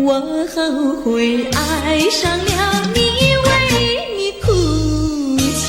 我后悔爱上了你，为你哭泣。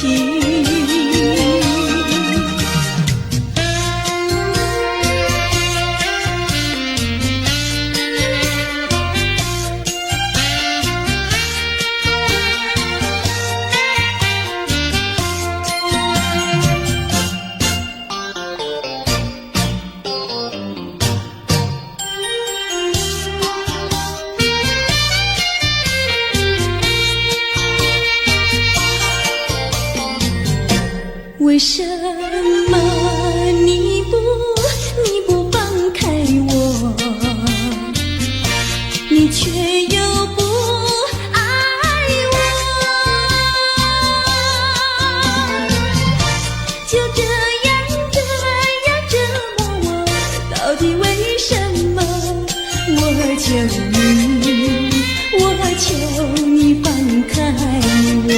为什么你不放开我，你却又不爱我，就这样折磨我，到底为什么？我求你放开我。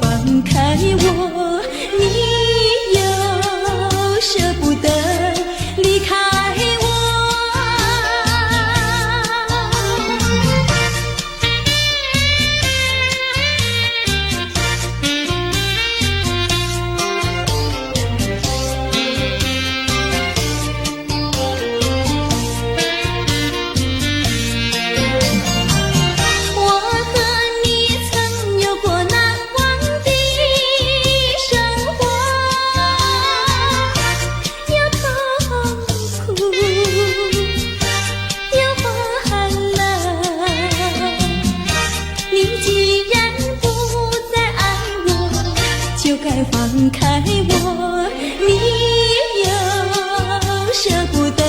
放开我，你又舍不得离开我。放开我，你又舍不得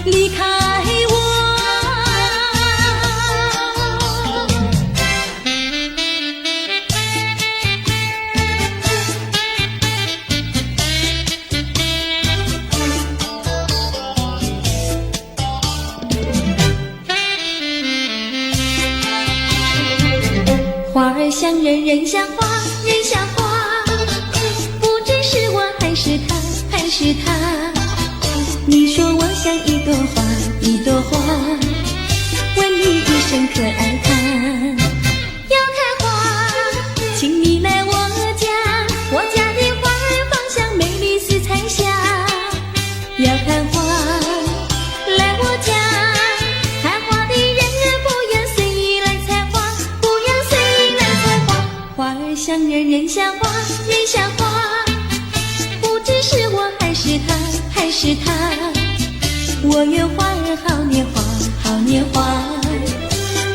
离开我。花儿像人，人像花，人像花。是他，你说我像一朵花，一朵花，问你一声可爱它。要看花，请你来我家，我家的花儿芳香美丽似彩霞。要看花，来我家，看花的人不要随意来采花，不要随意来采花。花儿像人，人像花，人像花。是我还是他，我愿花儿好年华，好年华，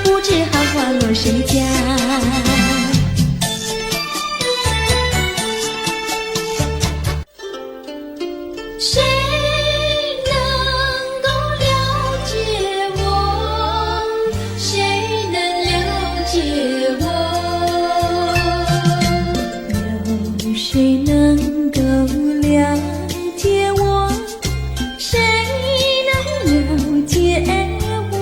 不知好花落谁家。谁能够了解我？谁能了解我？有谁能够了解我？谁能了解我？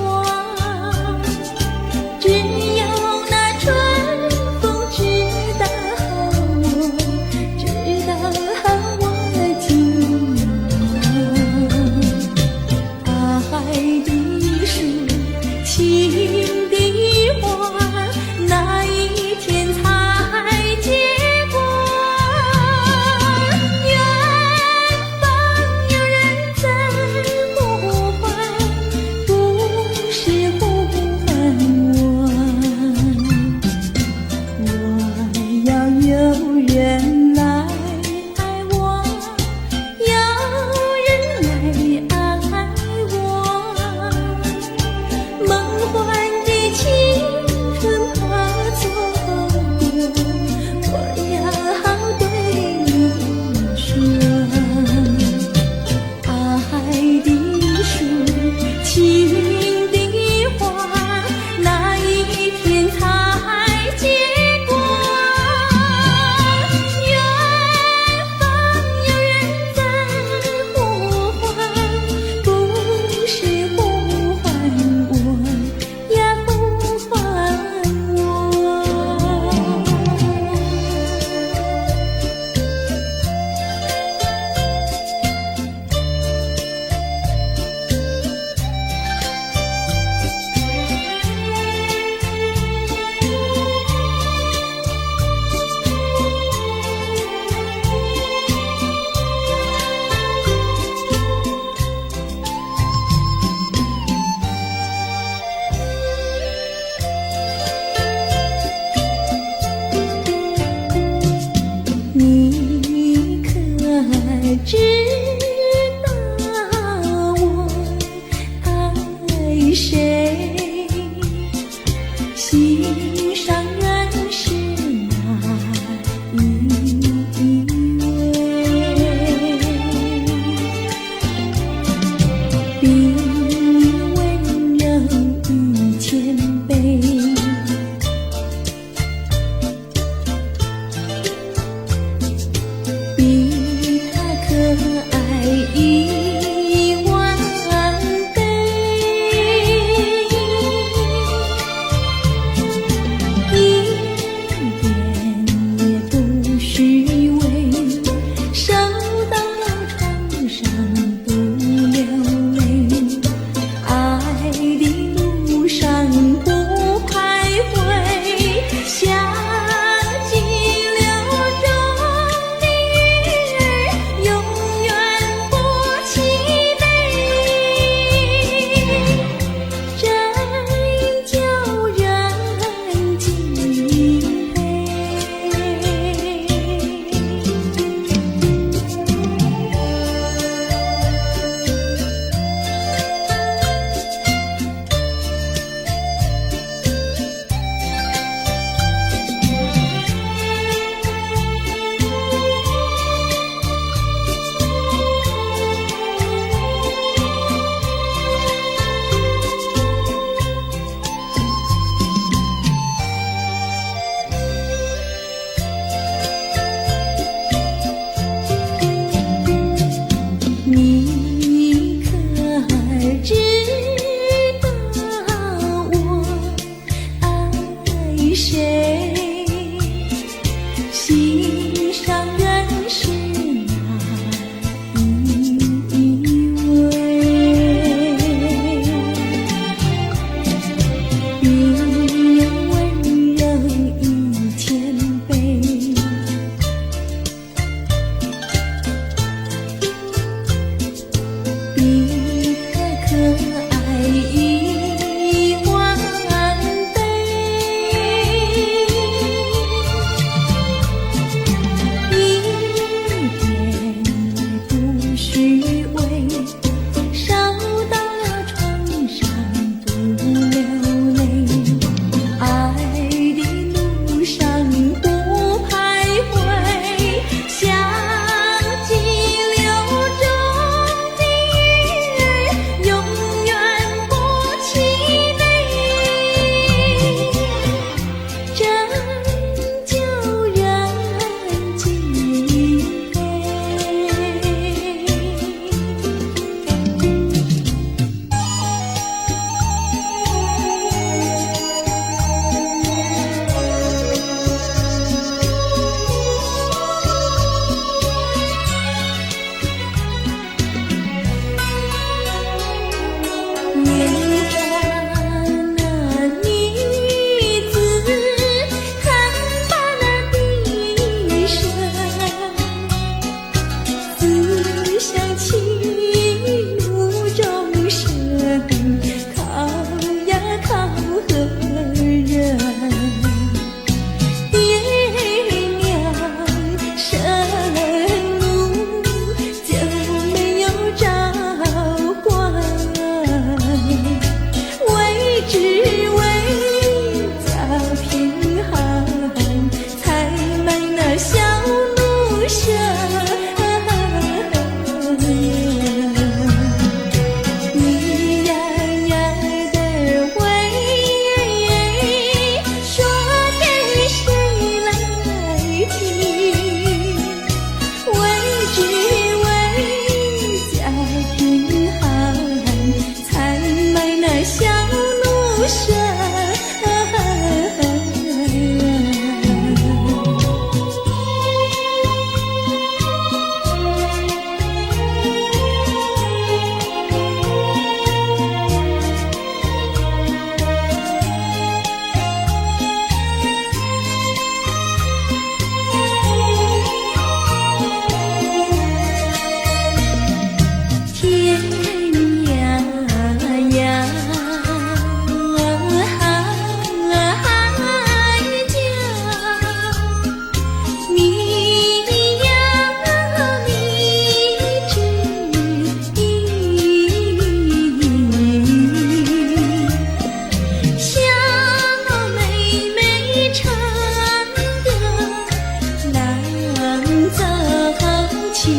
心。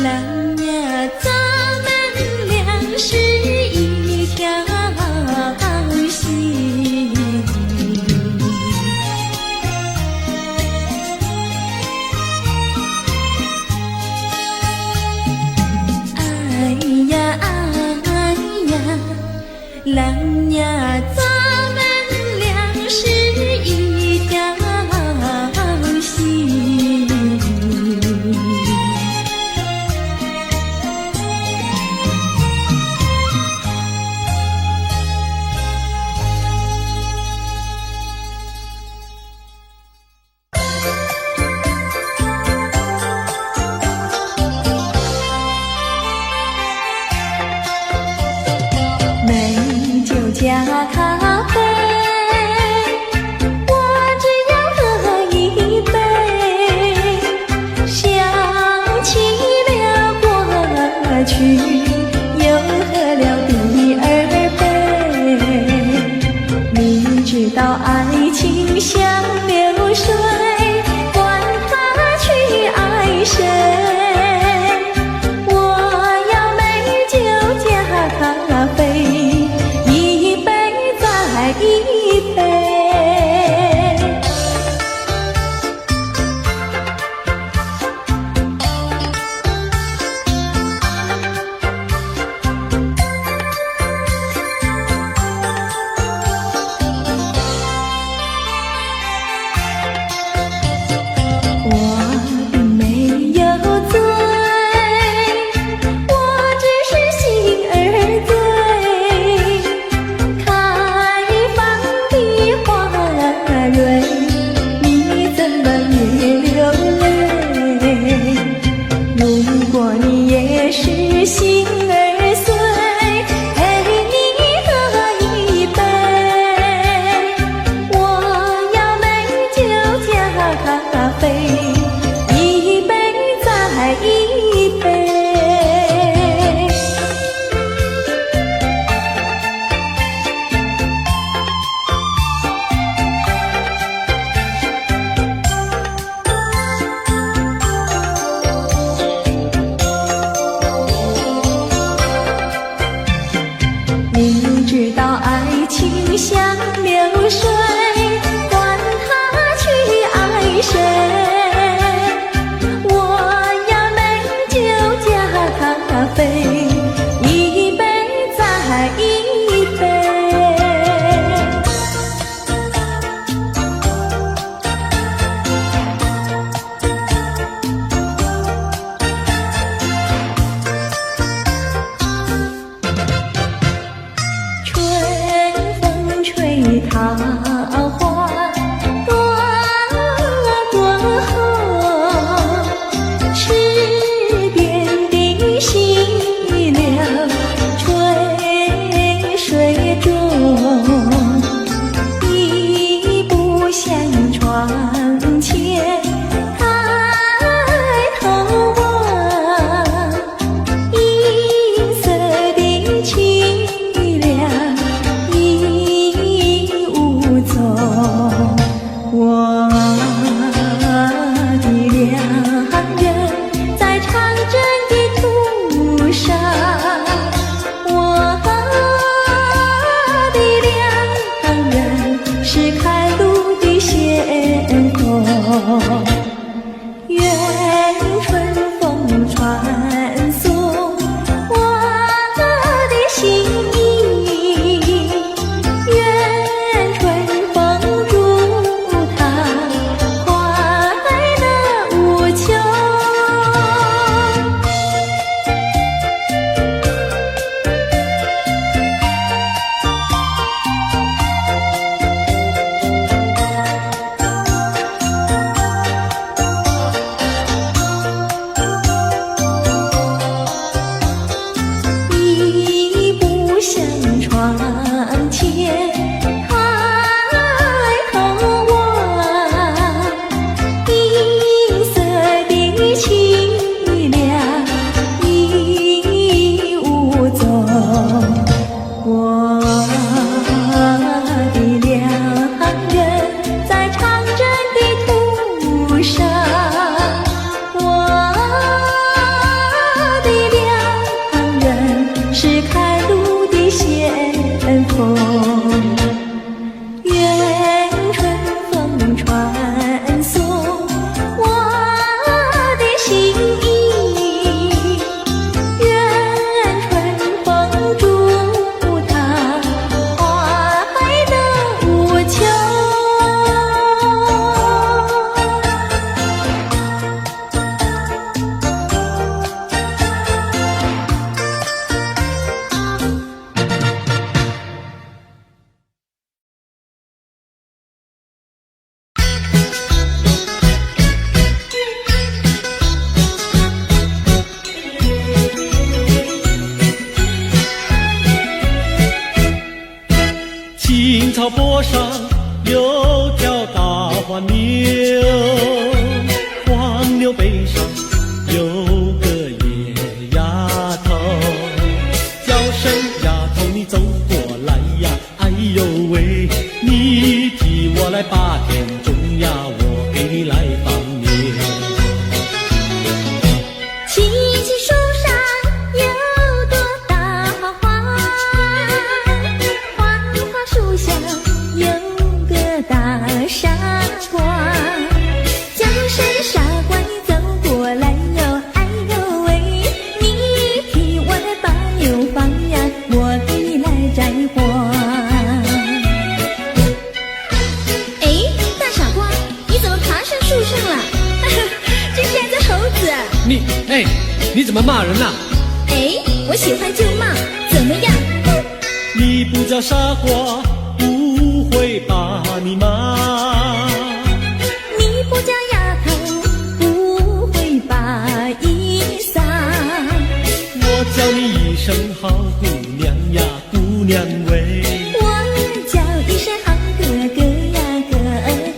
郎呀，咱们俩是一条心。哎呀哎呀，郎呀，咱们俩是一条心。美酒加咖啡，我只要喝一杯。想起了过去，又喝了第二杯。你知道爱情像流水，管它去爱谁。我要美酒加咖啡，一杯再一杯。你怎么骂人啊？我喜欢就骂，怎么样？你不叫傻瓜，不会把你骂。你不叫丫头，不会把衣撒。我叫你一声好姑娘呀，姑娘喂。我叫一声好哥哥呀，哥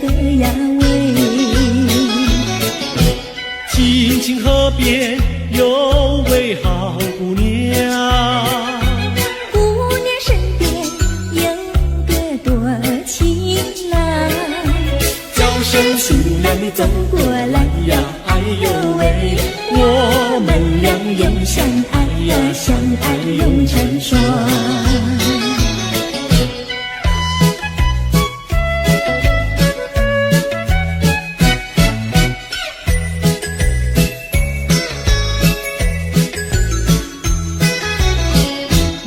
哥呀喂。青青河边有位好姑娘，姑娘身边有个多情郎，叫声姑娘你走过来呀，哎呦喂，我们俩永相爱呀，相爱永成双。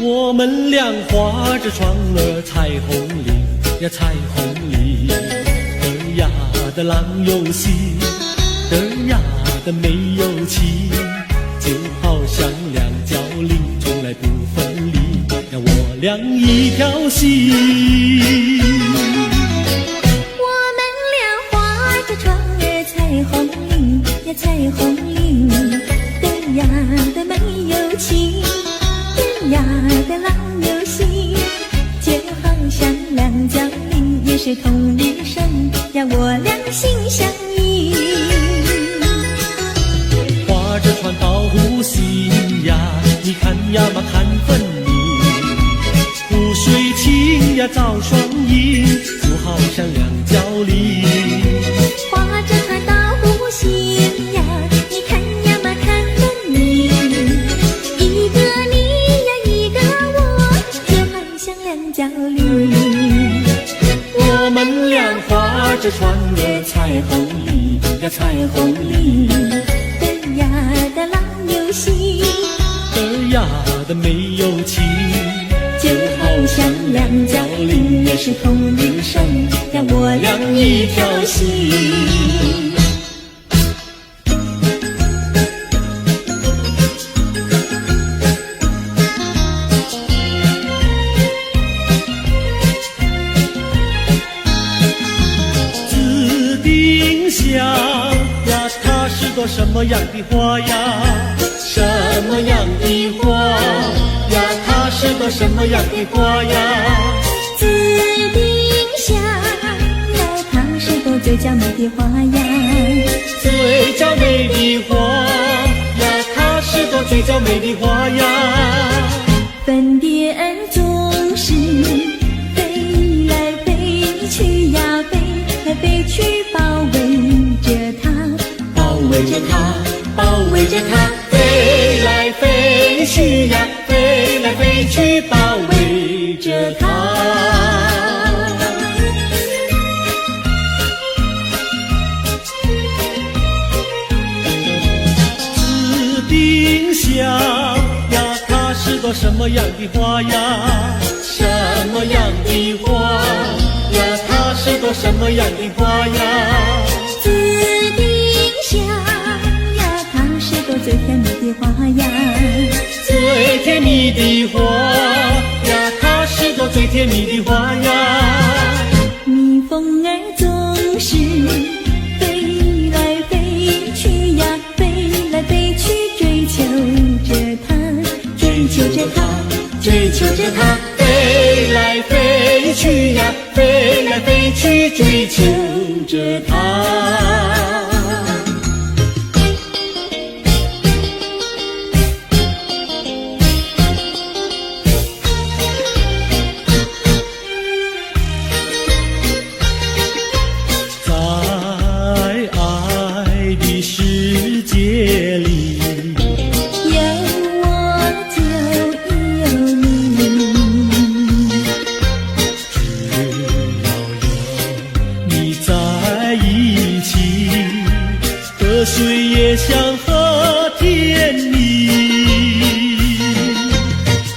我们俩划着船儿彩虹里呀，彩虹里嘚呀的郎有戏，嘚呀的没有气，就好像两角铃从来不分离呀，我俩一条心。我们俩划着船儿彩虹里呀，彩虹里嘚呀的没有气，呀的郎有戏，就好像两角铃也是同一声呀，我俩心相依。划着船到湖心呀，你看呀嘛看分明，湖水清呀照双影，就好像两角铃。划着船到湖心呀，你看呀嘛看分明，一个你角铃，我们俩划着船儿彩虹里呀，彩虹里嘚呀的郎有戏，嘚呀的没有气，就好像两角铃也是同一声呀，我俩一条心。呀，它是朵什么样的花呀？什么样的花呀？它是朵什么样的花呀？紫丁香呀，它是朵最娇美的花呀。最娇美的花呀，它是朵最娇美的花呀。粉蝶儿总是飞来飞去呀，飞来飞去包围着它，包围着它，包围着它，飞来飞去呀，飞来飞去包围着它。紫丁香呀，它是朵什么样的花呀？什么样的花呀？它是朵什么样的花呀？紫丁香呀，它是朵最甜蜜的花呀。最甜蜜的花呀，它是朵最甜蜜的花呀。蜜蜂儿总是飞来飞去呀，飞来飞去追求着它，追求着它，追求着它，飞来飞去呀，飞来飞去追求着它。水也像河甜蜜，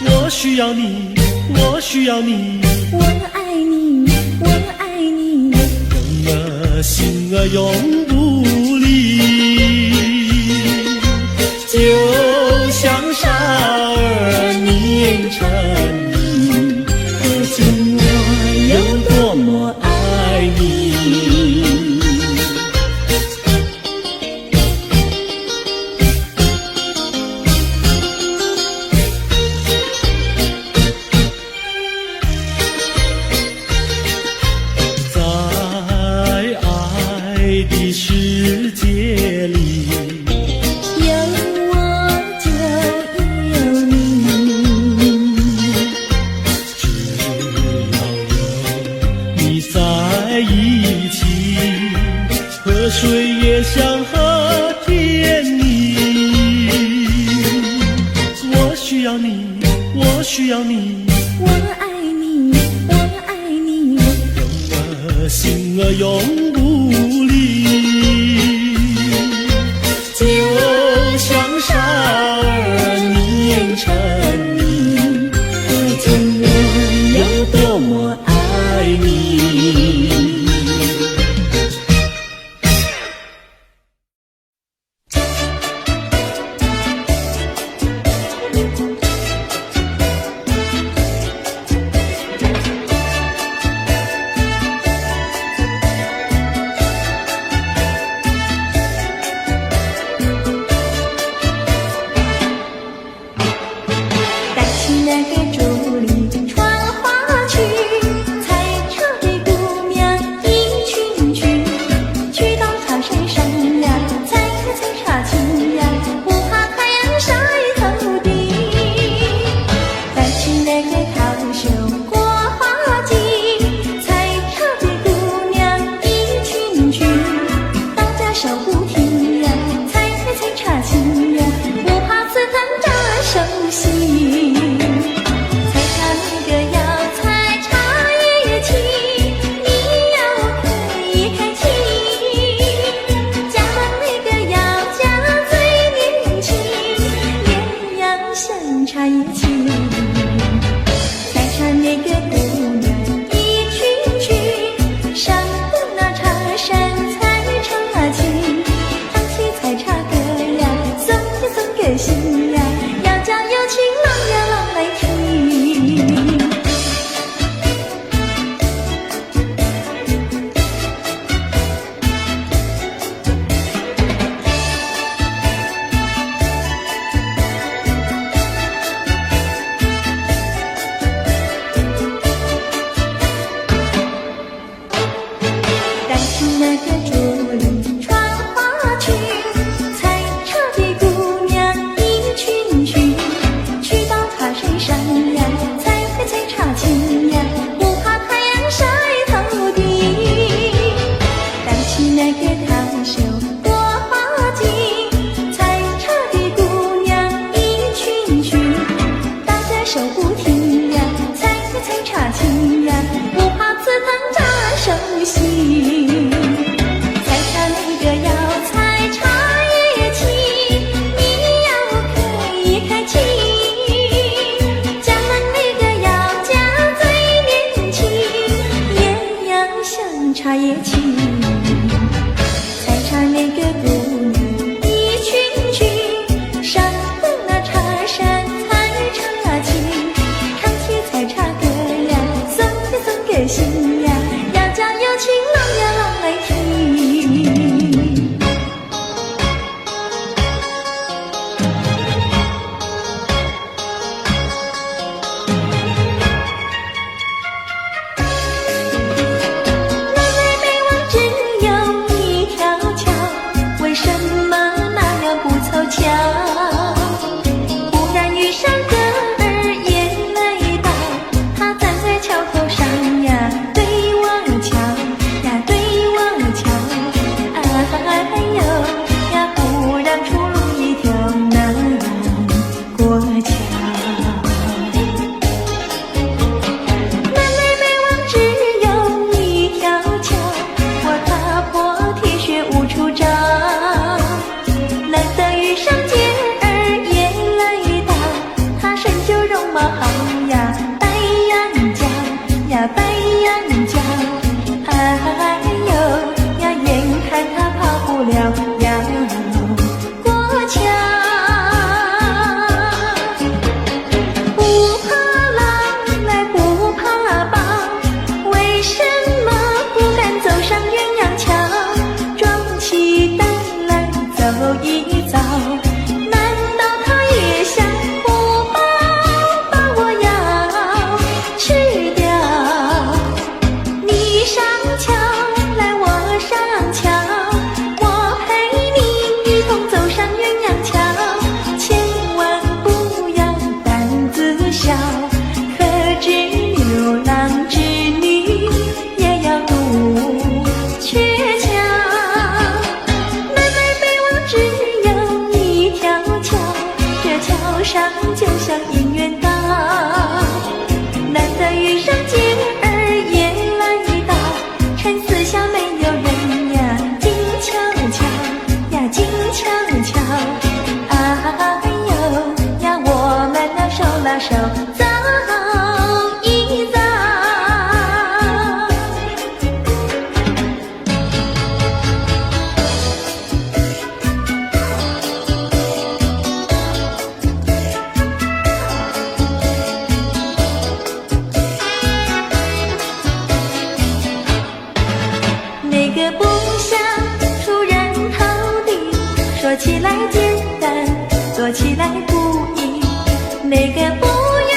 我需要你，我需要你，我爱你，我爱你，人儿心儿永不离。需要你，我爱你，我爱你，让我心儿永不离。就像沙儿黏成泥，可见我有多么爱你。就像姻缘岛。手走一走。哪个不想出人头地？说起来简单，做起来不易。哪个不愿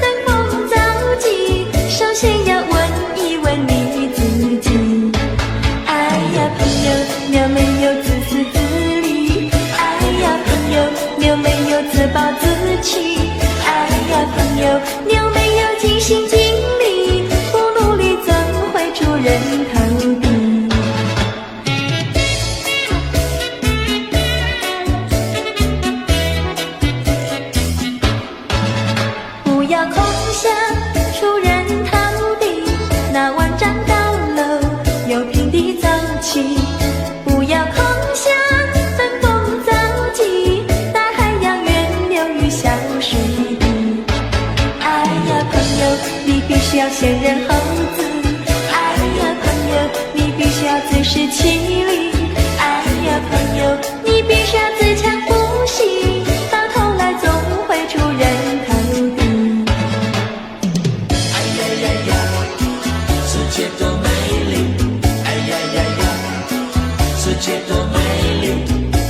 登峰造极？首先要问一问你自己。哎呀，朋友，你有没有自私自利？哎呀，朋友，你有没有自暴自弃？哎呀，朋友，你有没有尽心尽力？不努力怎会出人头地？不要空想出人头地，那万丈高楼由平地走起。不要空想登峰造极，大海洋源流于小水滴。哎呀，朋友，你必须要先人后子。哎呀，朋友，你必须要自食其力。哎呀，朋友，你必须要自强不息，到头来总会出人头地。哎呀呀呀，世界多美丽！哎呀呀呀，世界多美丽！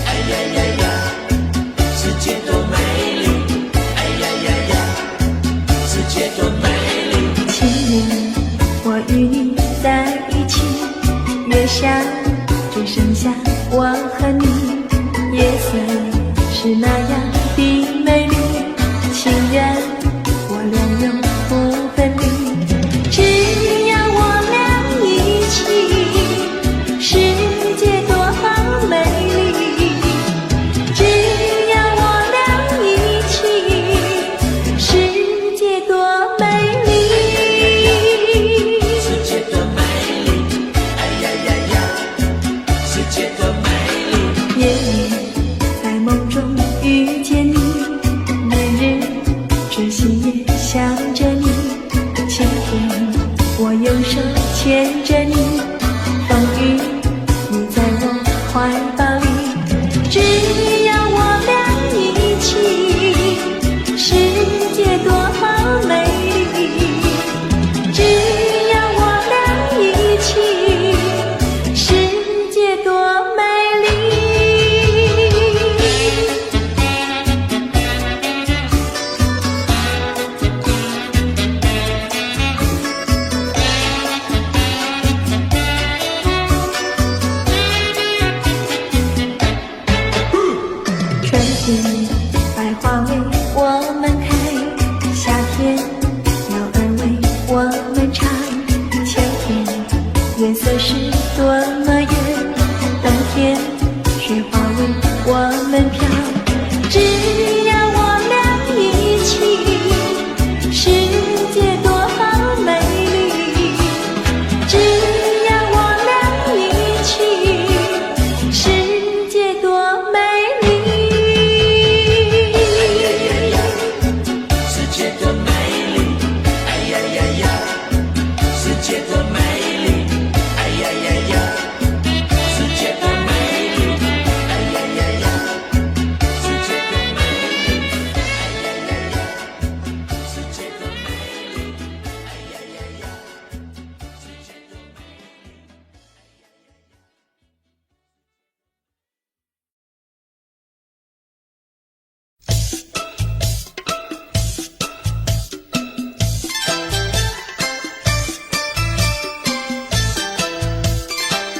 哎呀呀呀，世界多美丽！哎呀呀呀，世界多美丽！情人，我与你在一起，月下只剩下我和你，夜色是那样的美丽，情人我俩永不分离，只要我俩一起，世界多美丽，只要我俩一起，世界多美丽。世界多美丽！哎呀呀呀，世界多美丽！夜里在梦中遇见你，每日只心也想着你，晴天我用手牵着你，风雨你在我怀抱里，只要我俩一起，世界多美丽，只要我俩一起，世界多美丽。春天百花为我们开，夏天鸟儿为我们唱，秋天月色是多么圆，冬天雪花为我们飘，只要我俩一起，世界多美丽，只要我俩一起，世界多美丽。世界多美丽！哎呀呀呀，世界多美丽！哎呀呀呀，世界多美丽！哎呀呀呀，世界多美丽！哎呀呀呀，世界多美丽！哎呀呀呀，世界多美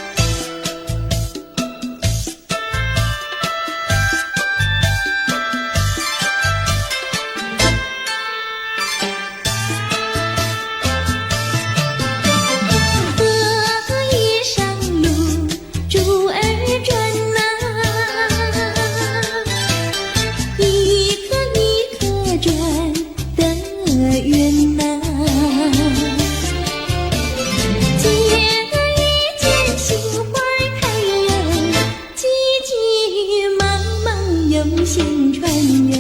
丽！河一上路，珠儿转呐，一颗一颗转得圆呐。见一见心花开呀，急急忙忙用心传哟。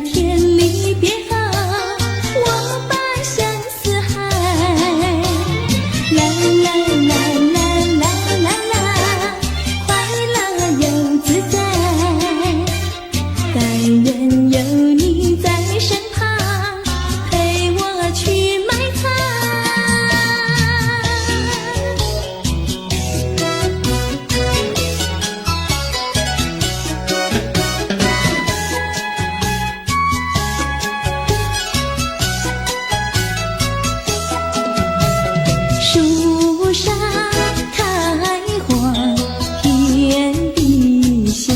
天离别后，我把相思海，啦啦啦啦啦啦啦，快乐又自在。但愿有你在身旁，陪我去买菜。树上开花遍地香，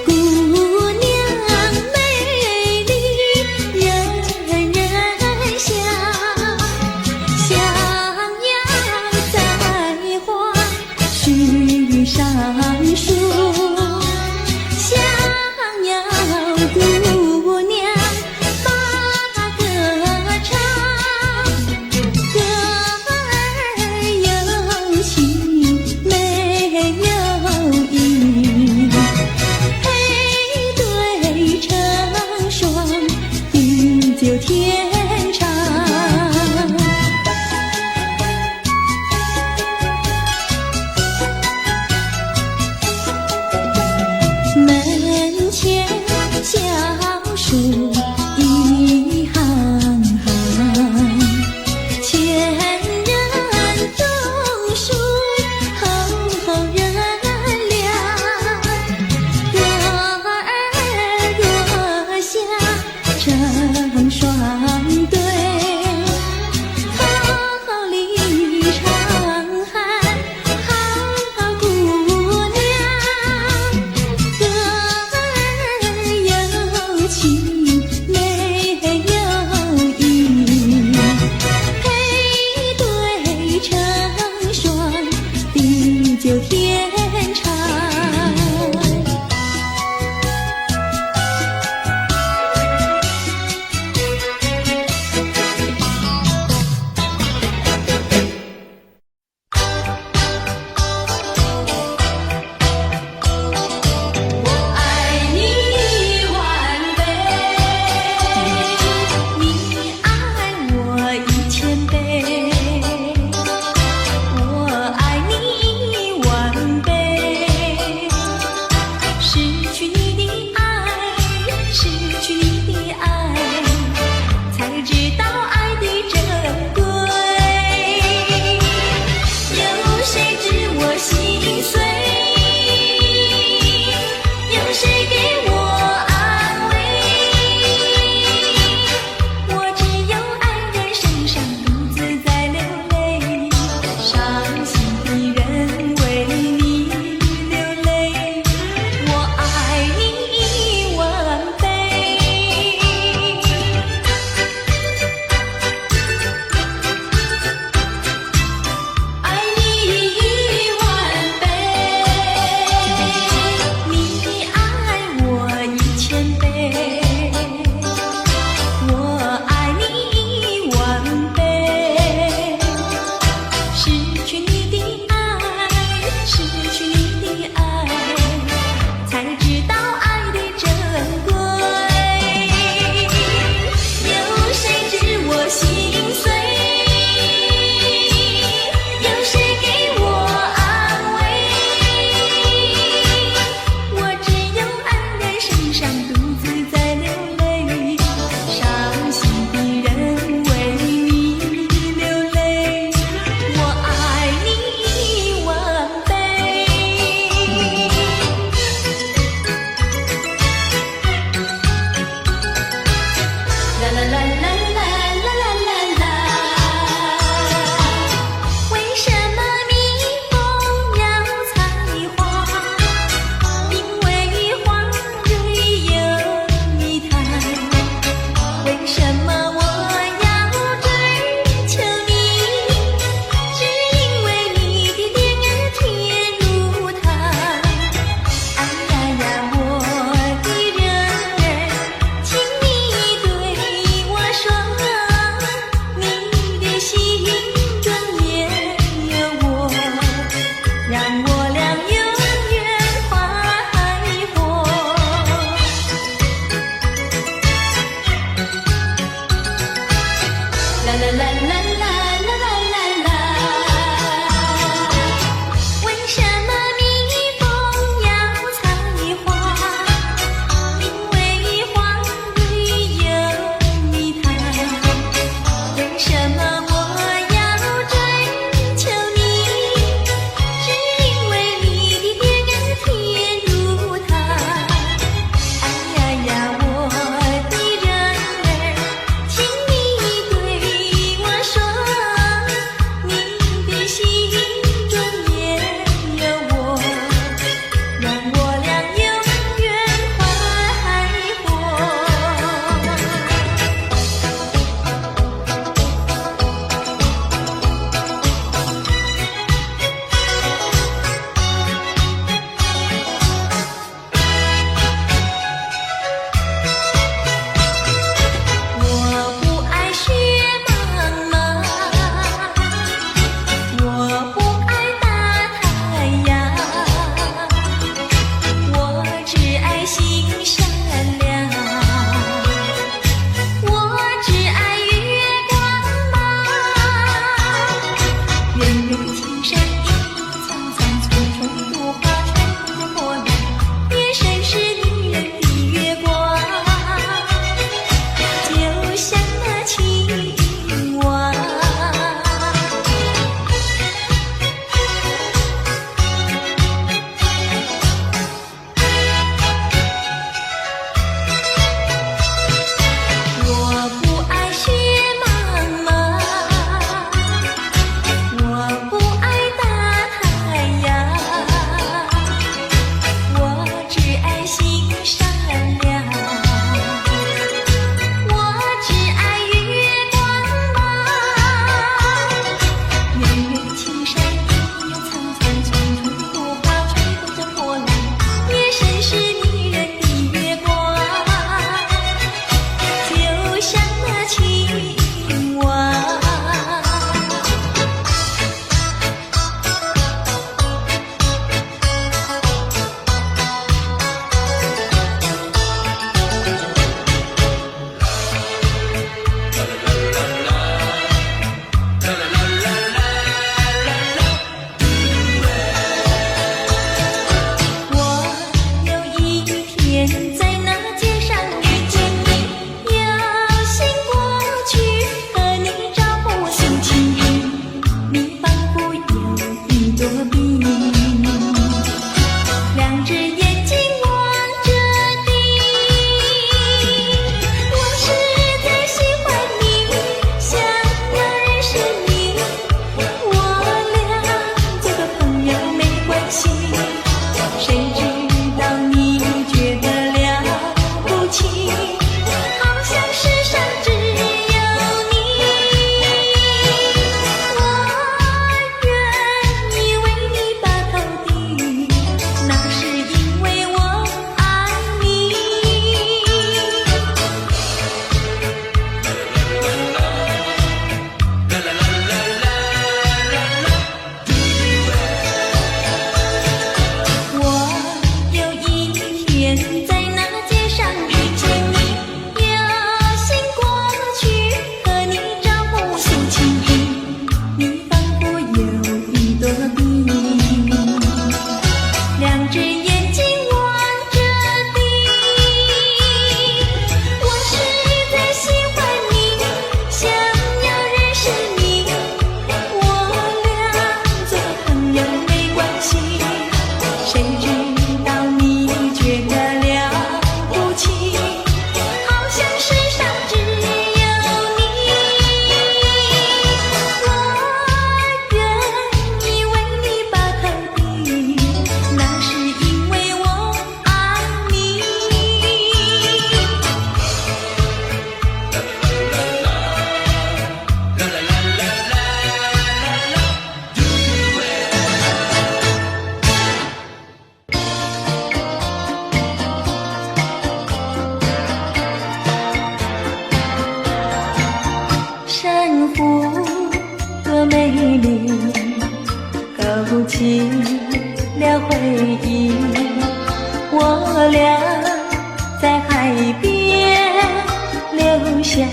姑娘美丽人人想，想要在花絮上树，想要姑娘把歌唱。歌儿有情没有意，配对成双，地久天长。门前小树一行行，前人种树，后人量。歌儿若下成双对，桃李长hand好姑娘。歌儿有情起了回忆，我俩在海边留下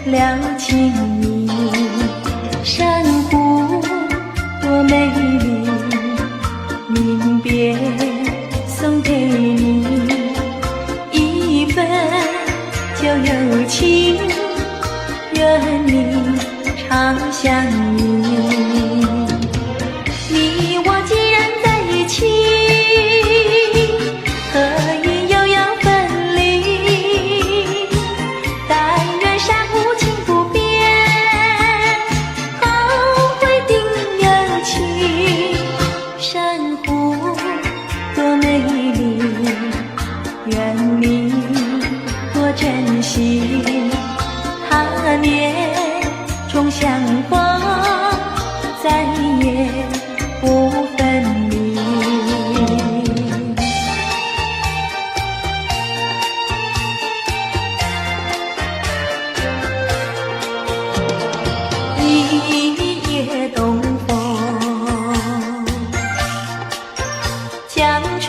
了情谊。就有情，愿你常相依。你我既然在一起，何以又要分离？但愿山无情不变，后会定有期。珊瑚多美丽，愿你多珍惜。他年重相逢，再也不分离。一夜东风，将船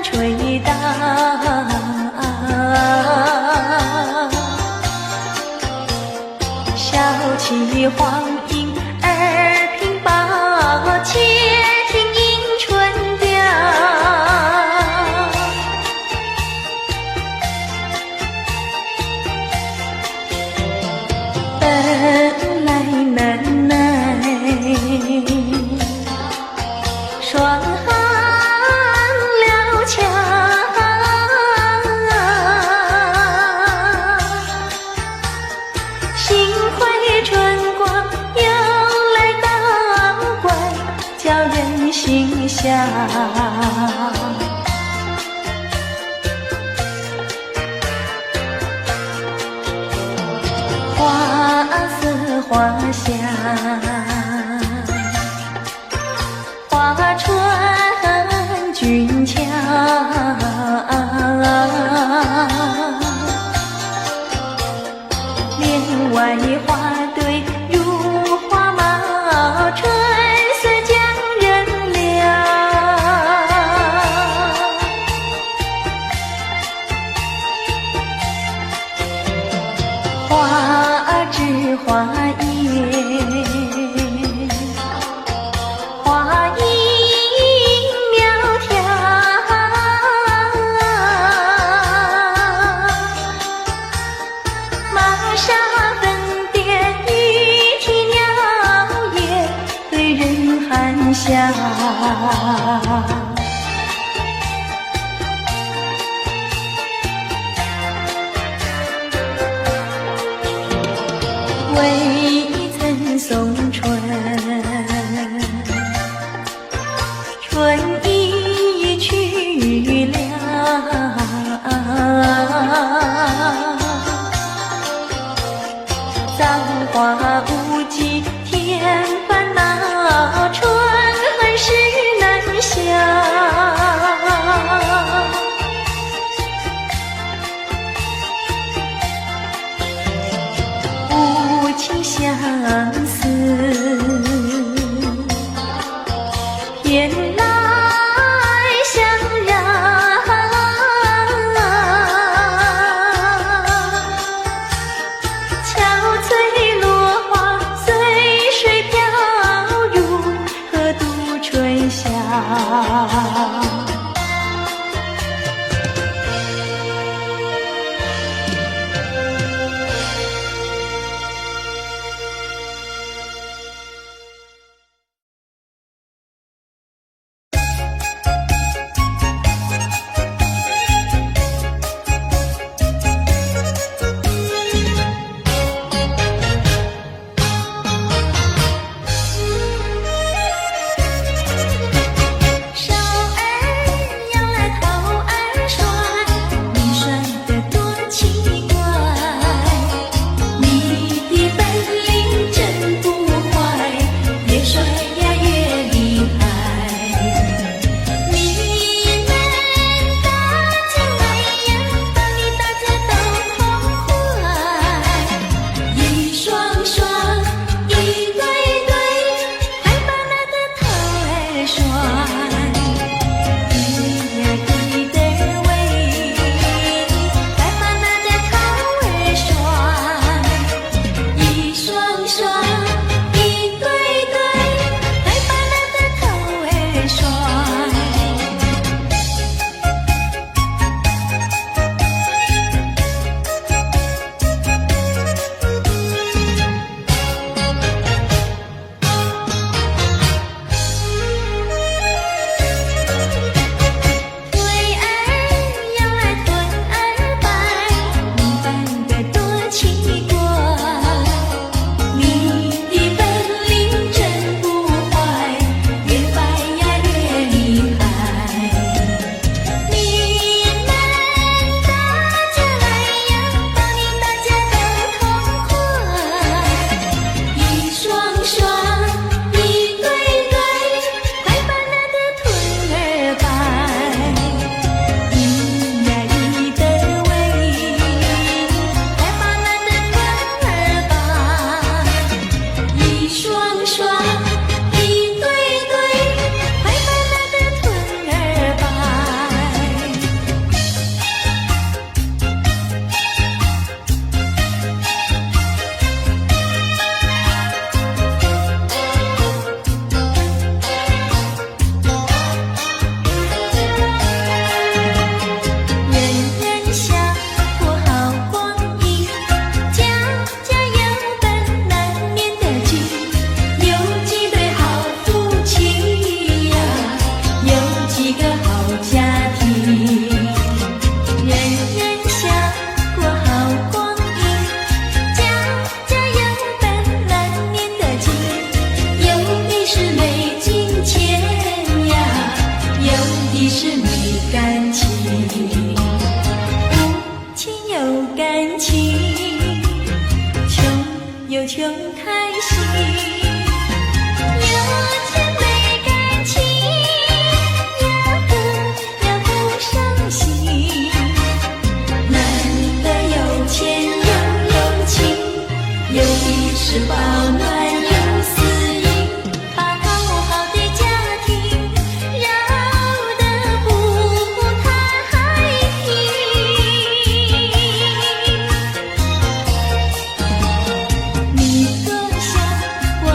吹荡，笑起黄莺儿鬓抱，且听迎春调。本来难耐，霜寒了墙。幸亏春光又来当官，叫人心香。花色花香，花穿俊俏。帘外花对如花帽，春色将人撩。花枝花叶，花影苗条。玛莎粉点玉啼鸟也对人含笑。未曾送春，春已去了。葬花无忌添烦恼，春恨事难消。无情相思，偏来相让。憔悴落花随水飘入，何度春宵。情有感情，穷有穷开心，有钱没感情，要不伤心。难得有钱又有情，有的是保暖有私隐，把讨好的家庭绕得不太平。你多想我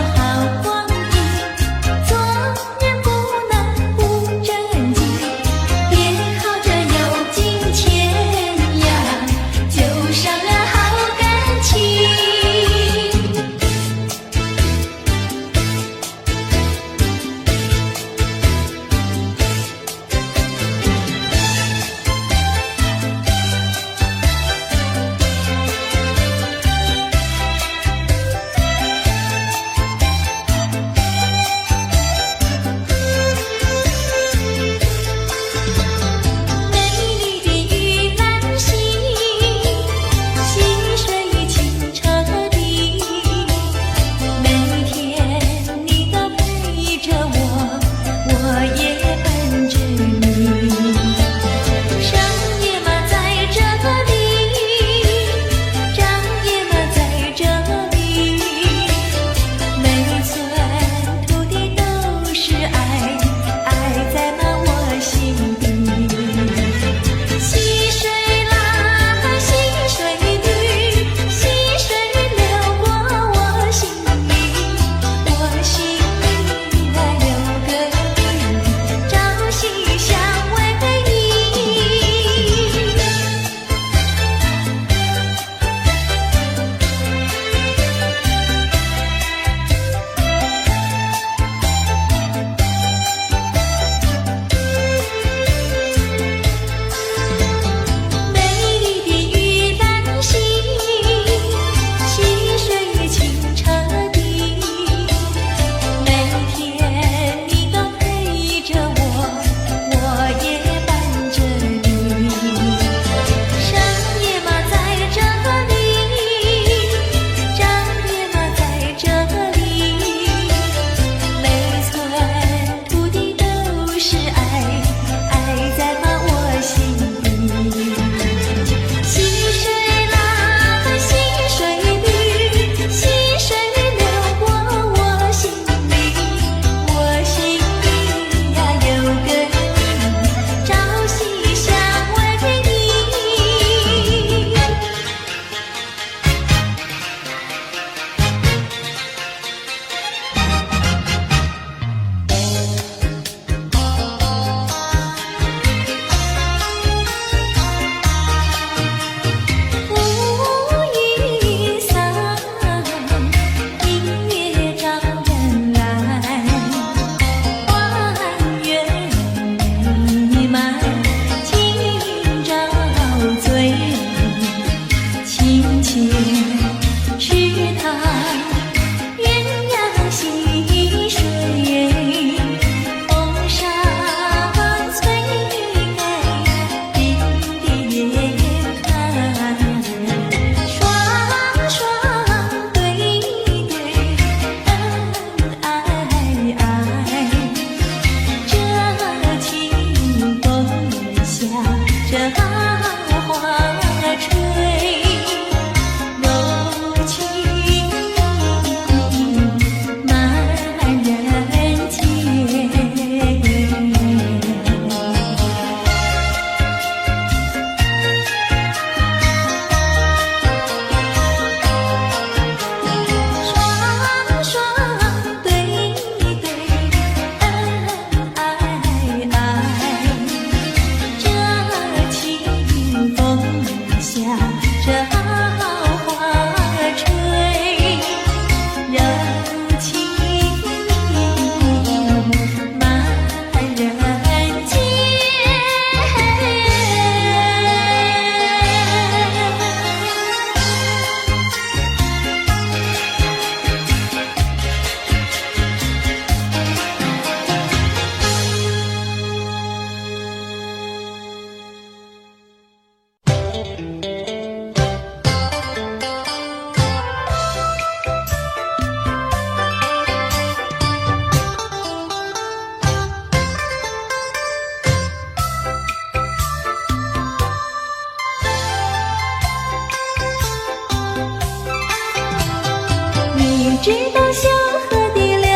知道小河的流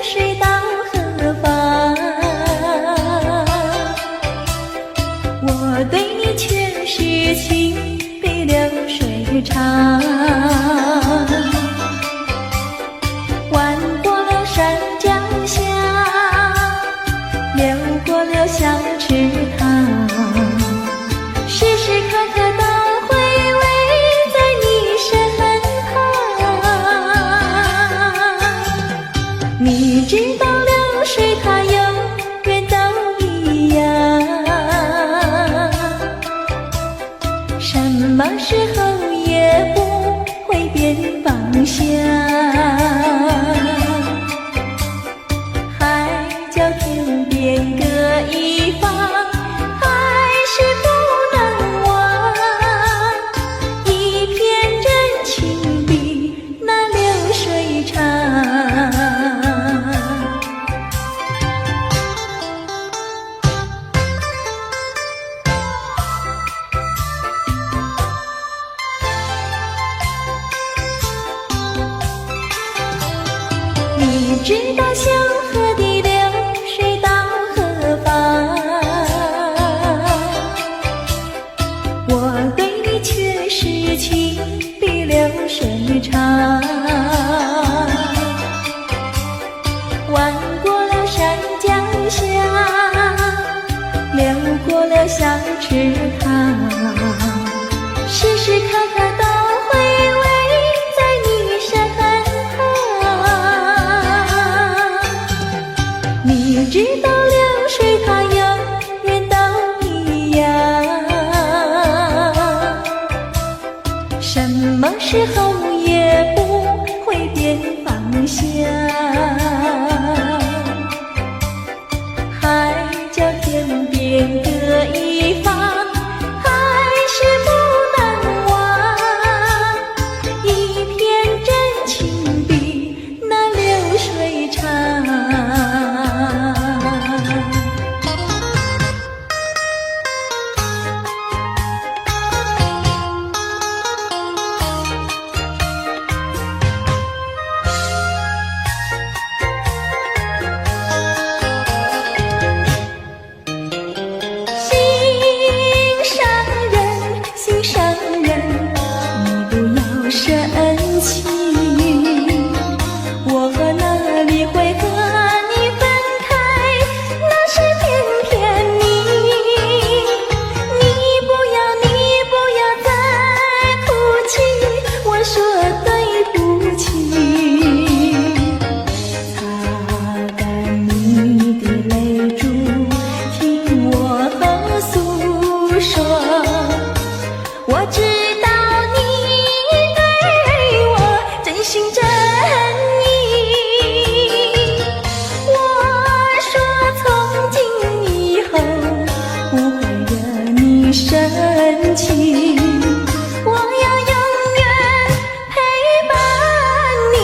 水到何方，我对你却是情比流水长。弯过了山脚下，流过了小池塘，时时刻刻都回味在你身旁。你知道流水它永远都一样，什么时候也不会变方向。海角天边各一方，还是不能忘。一片真情比那流水长。你知道小河的流水到何方，我对你却是情比流水长。弯过了山脚下，流过了小池塘，时时刻刻都回味在你身旁。你知道流水它永远都一样，什么时候也不会变方向。海角天边各一方，还是不能忘。一片真情比那流水长。心上人，你不要生气，我哪里会和你分开，那是偏偏你不要再哭泣，我说对不起。擦干你的泪珠，听我诉说，我知道你对我真心真意。我说从今以后不会惹你生气，我要永远陪伴你。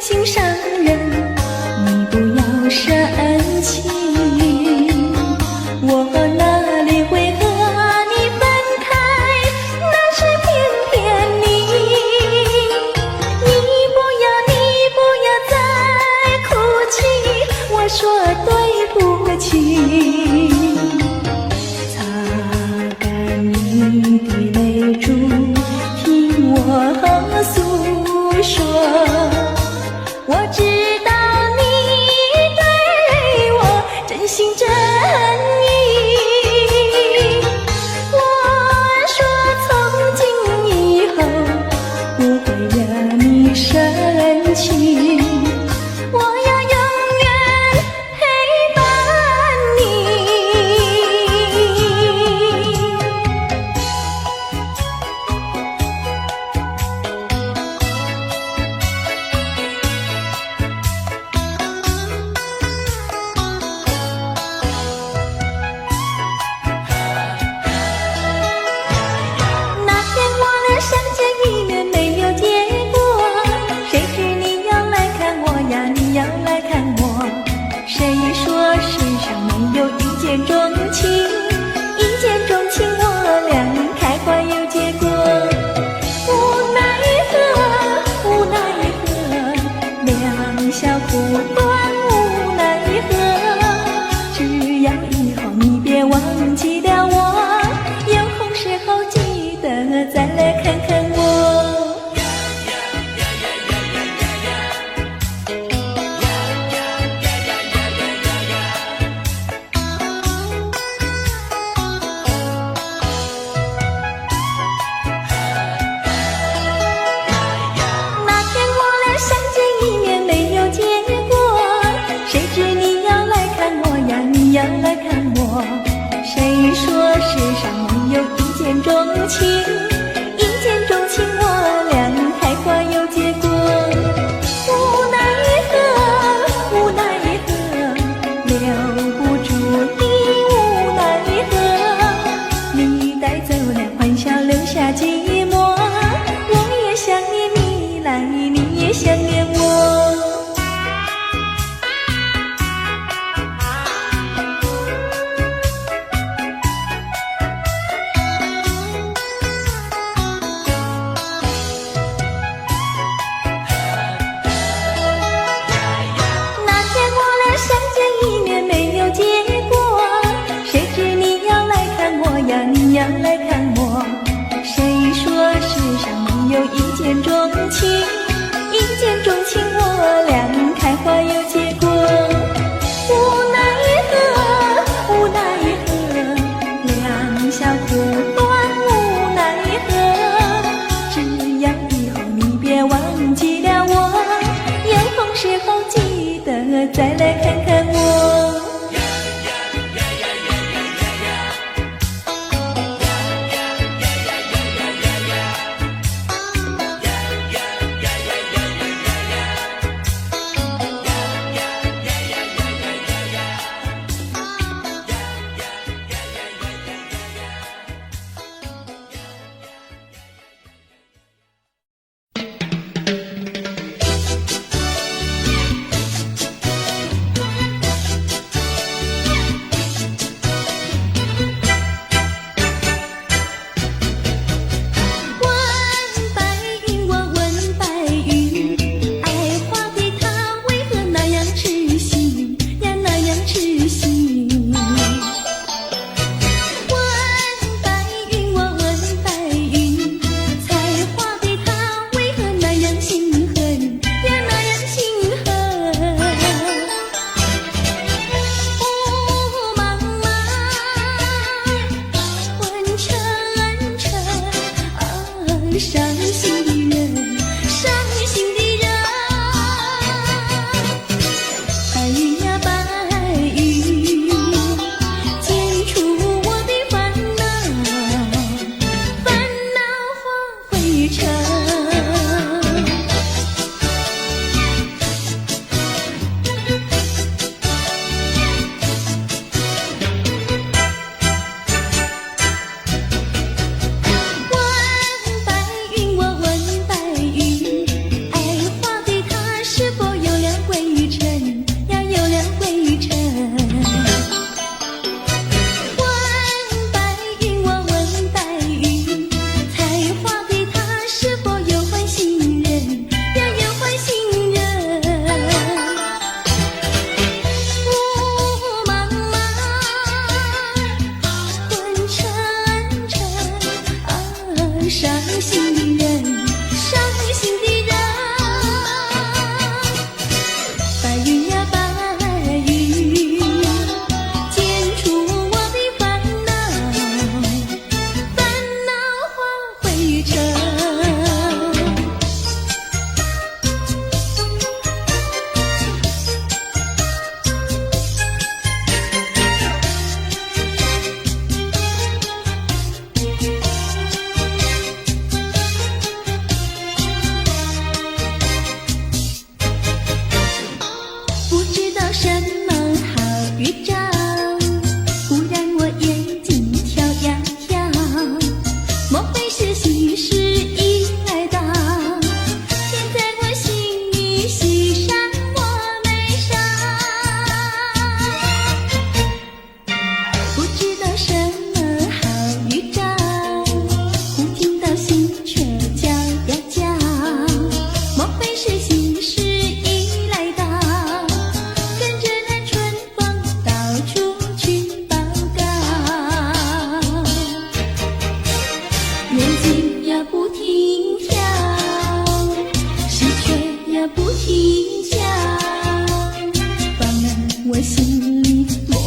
心上人，你不要生气，我哪里会和你分开，那是偏偏你不要再哭泣，我说对不起。擦干你的泪珠，听我诉说，我知道你对我真心真意。我说从今以后不会惹你生气，我要永远陪伴你。见钟情，一见钟情我俩开花有结果。无奈何，无奈何，两小苦短无奈何。只要以后你别忘记了我，有空时候记得再来看看我。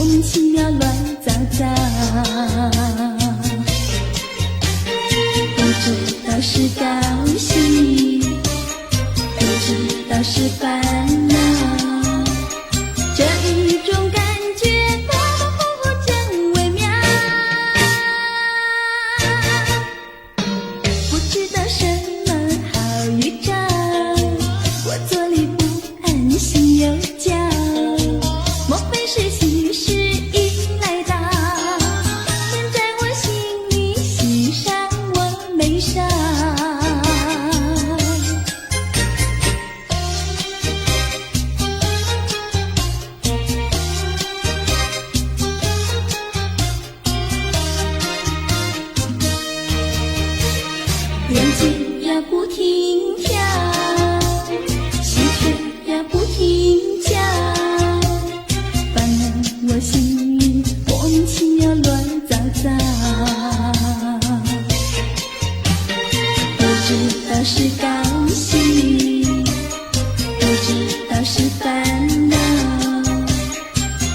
名其妙乱糟糟。不知道是高兴，不知道是烦恼，这一种感觉模模糊糊真微妙。不知道什么好预兆，我坐立不安，心又焦。莫非是喜事已来到？现在我心里喜上我眉梢。眼睛呀不停跳，心却呀不停叫，烦了我心里莫名其妙乱糟糟。不知道是高兴，不知道是烦恼，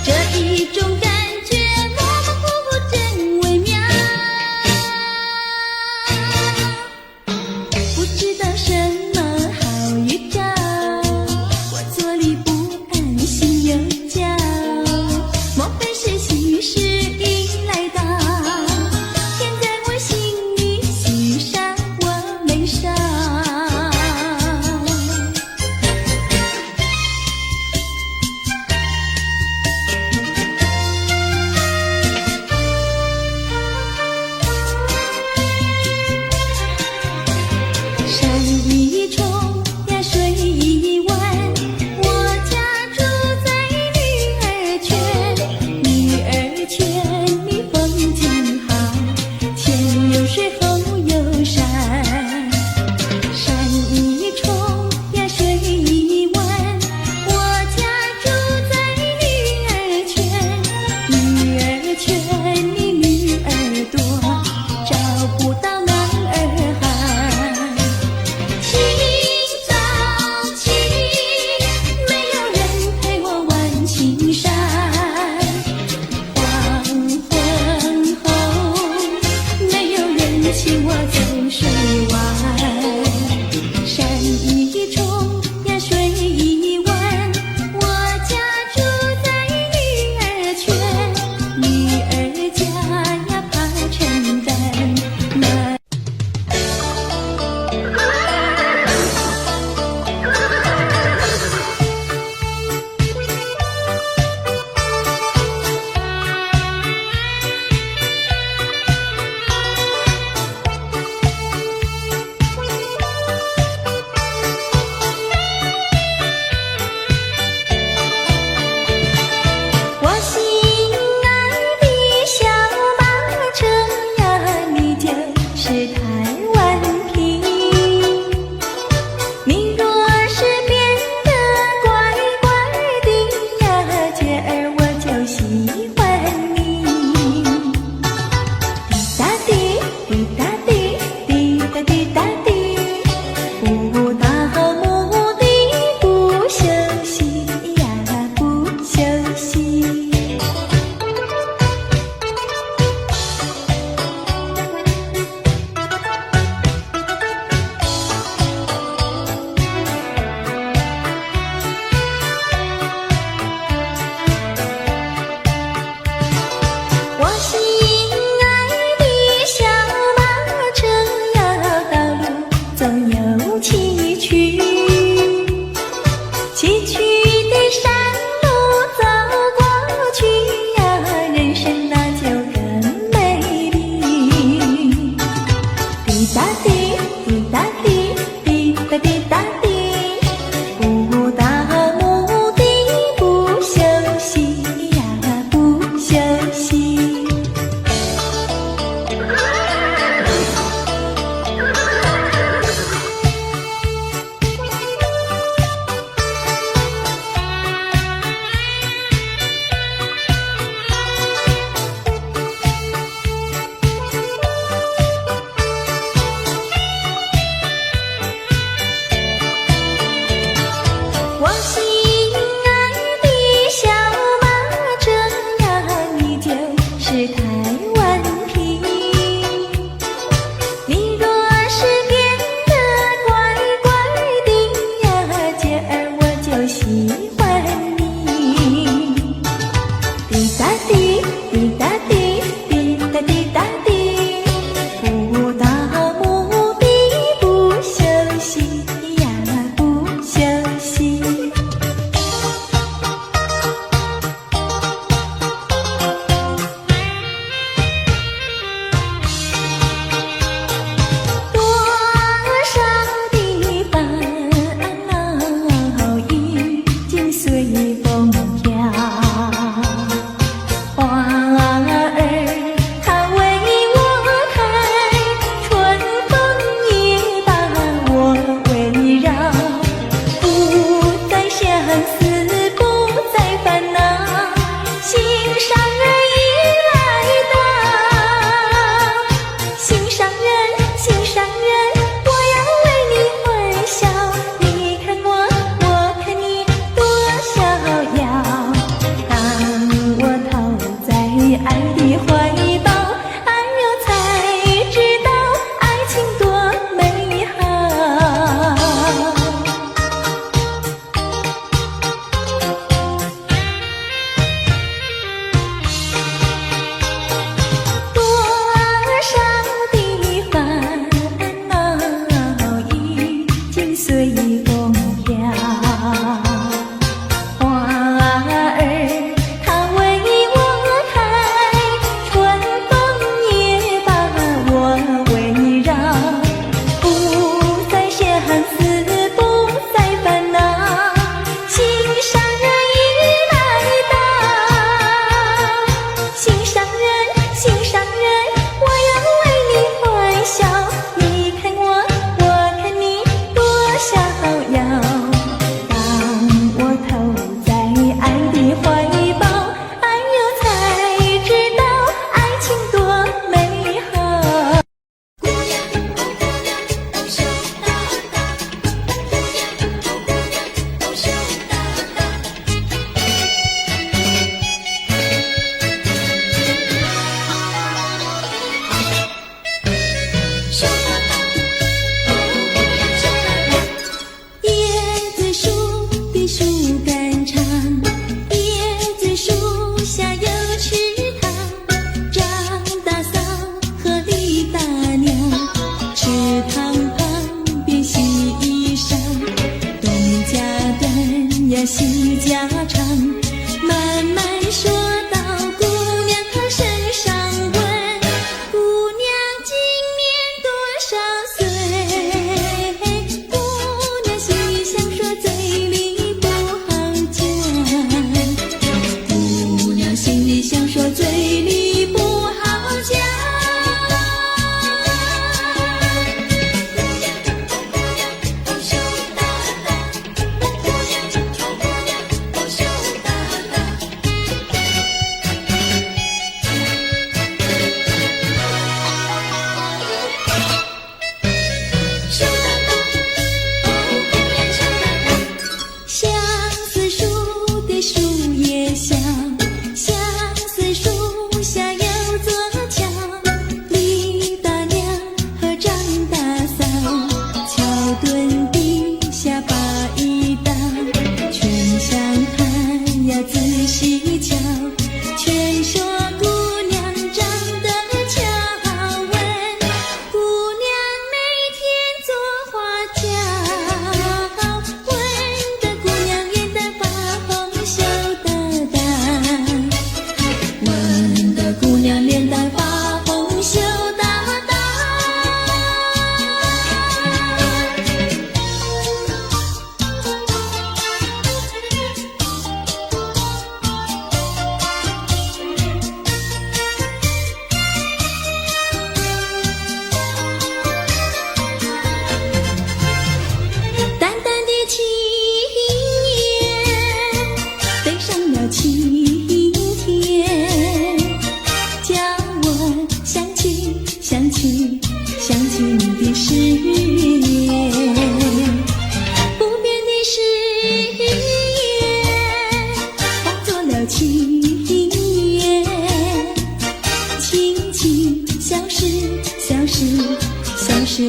这一种感觉模模糊糊真微妙。不知道什么好预兆，我坐立不安，心又焦。莫非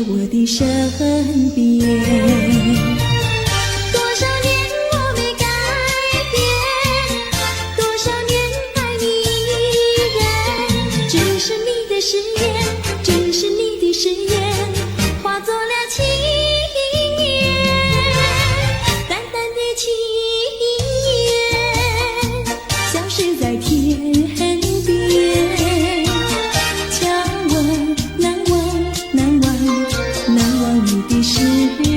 我的身边。多少年我没改变，多少年爱你依然。这是你的誓言，这是你的誓言，化作了情缘，淡淡的情缘，消失在天边。瞧我难忘，难忘，难忘你的誓言。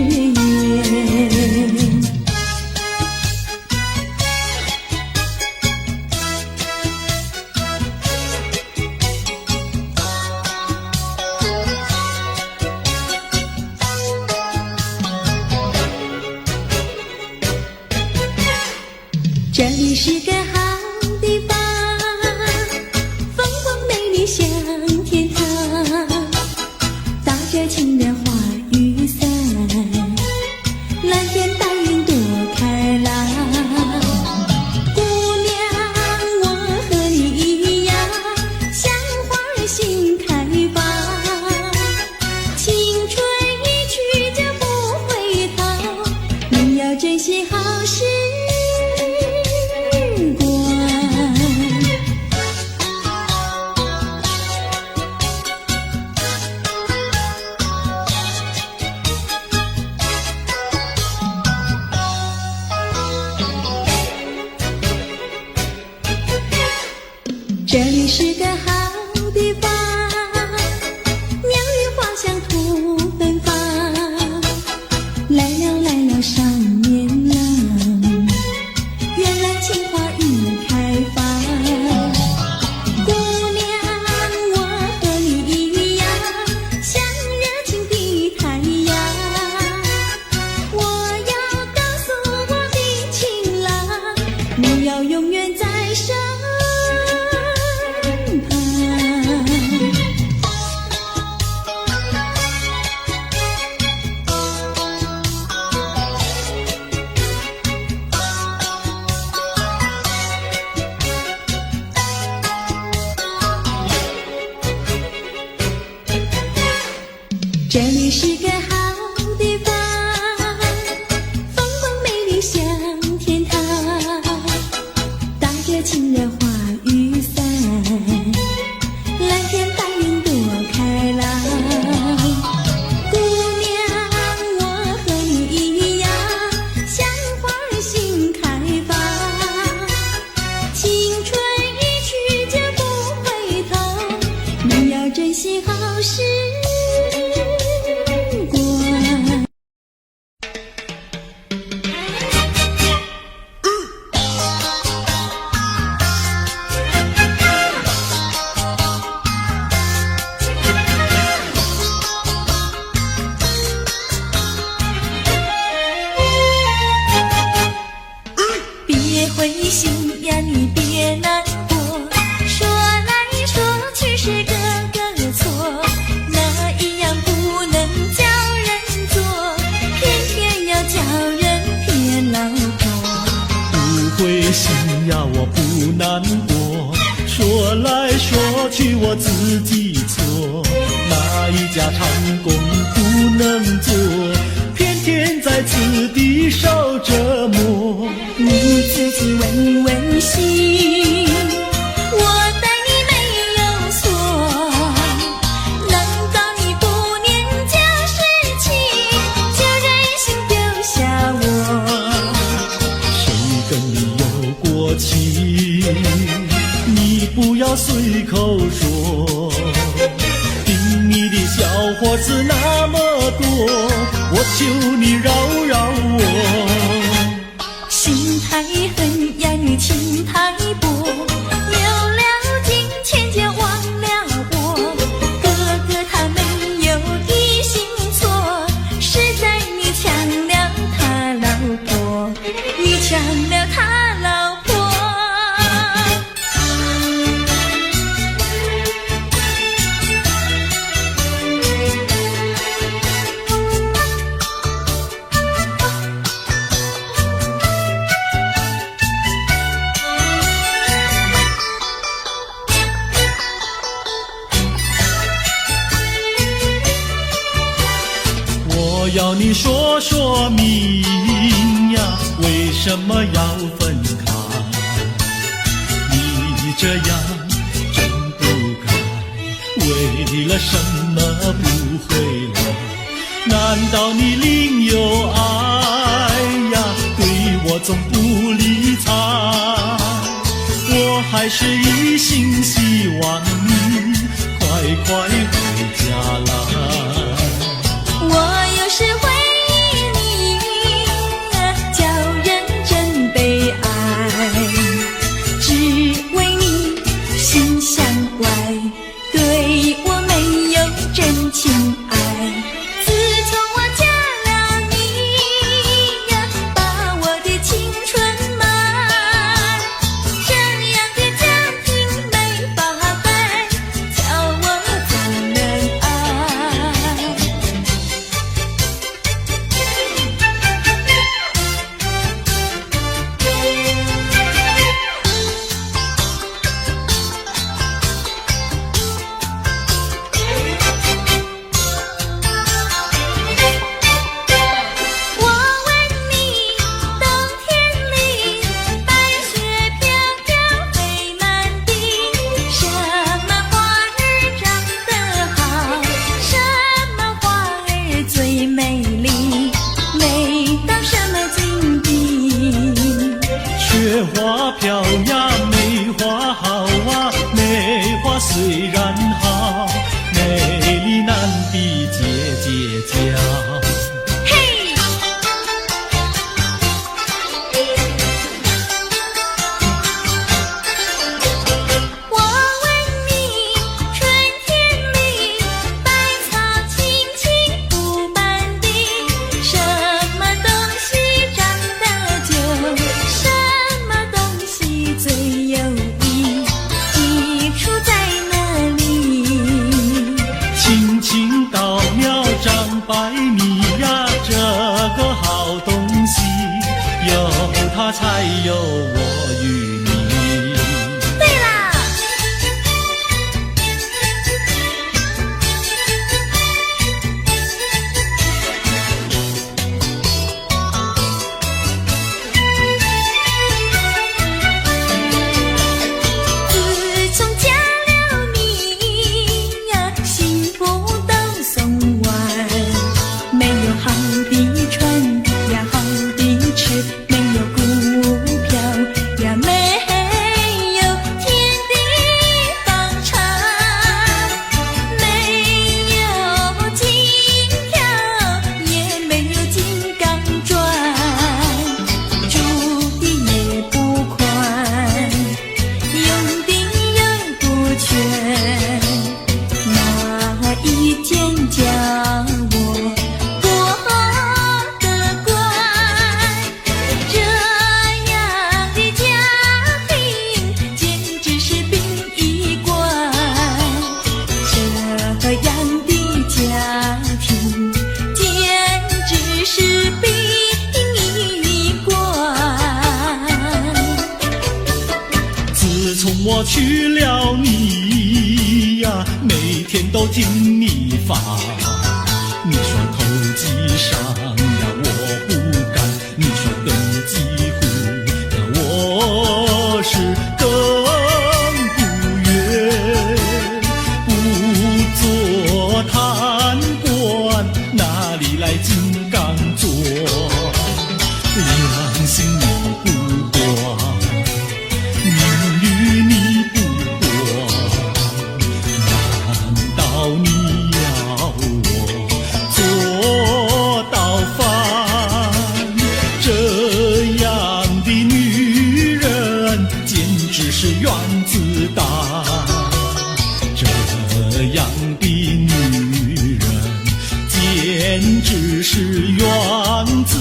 这里是个好地方，风光美丽像天堂，打着情人花雨伞，蓝天白云多开朗。姑娘，我和你一样，像花儿心开放，青春一去就不回头，你要珍惜好时这里是个好地方，鸟语花香吐芬芳，来了来了少年郎，原来情花已开放。姑娘，我和你一样，像热情的太阳，我要告诉我的情郎，你要永远在身这里是个好地方，风光美丽像天堂，打着情人花雨伞，蓝天白云多开朗。姑娘，我和你一样，像花儿心开放，青春一去就不回头，你要珍惜好时灰心呀，你别难过，说来说去是个个错，哪一样不能叫人做，偏偏要叫人骗老婆。不灰心呀，我不难过，说来说去我自己错，哪一家长工不能做，偏偏在此地受折磨。你自己问问心，我待你没有错，难道你不念旧事情，就任性丢下我？谁跟你有过情，你不要随口说，听你的小伙子那么多，我求你饶饶我。心太狠呀，你情太薄，有了金钱就忘了我。哥哥他没有一心错，是在你抢了他老婆，你抢了他老婆。道你说说明呀，为什么要分开？你这样真不该，为了什么不回来？难道你另有爱呀？对我总不理睬，我还是一心希望你快快回家来。我有时会忆你，叫人真悲哀，只为你心像怪，对我没有真情爱。自从我嫁了你呀，把我的青春埋，这样的家庭没法改，叫我怎能爱？我问你，冬天里白雪飘飘飞满地，什么花儿长得好，什么花儿最美丽，美到什么境地？雪花飘呀，梅花好啊，梅花虽然好，美丽难比姐姐娇。嘿，我问你，春天里百草青青布满地，什么东西长得久，什么东西最有益，益处在哪里？青青稻苗长百米呀，这个好东西，有它才有我与你。对啦，自从嫁了你呀，幸福都送完，没有好的穿呀，好的吃，没有股票呀，没有天地房产，没有金条，也没有金刚钻，住的也不宽，用的又不全，哪一天叫我过得乖？这样的家庭简直是殡仪馆，这样的家庭简直是殡仪馆。自从我娶了你呀，每天都听你发。你说投机商呀，我不干；你说登记户呀，我是更不愿。不做贪官，哪里来金刚座？良心你不管，名誉你不管，难道你要我做到饭？这样的女人简直是原子弹，这样的女人简直是原子